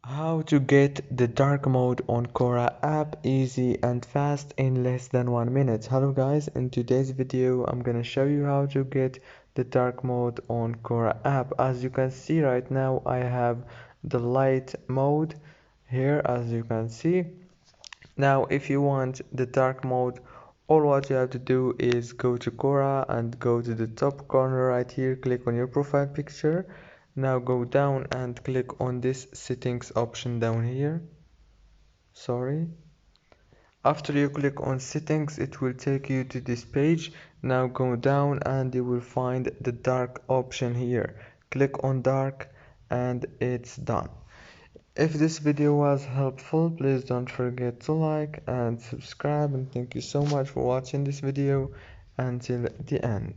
How to get the dark mode on Quora app easy and fast in less than 1 minute. Hello guys, in today's video I'm gonna show you how to get the dark mode on Quora app. As you can see right now, I have the light mode here, as you can see. Now if you want the dark mode, all what you have to do is go to Quora and go to the top corner right here, click on your profile picture. Now go down and click on this settings option down here. Sorry. After you click on settings, it will take you to this page. Now go down and you will find the dark option here. Click on dark and it's done. If this video was helpful, please don't forget to like and subscribe, and thank you so much for watching this video until the end.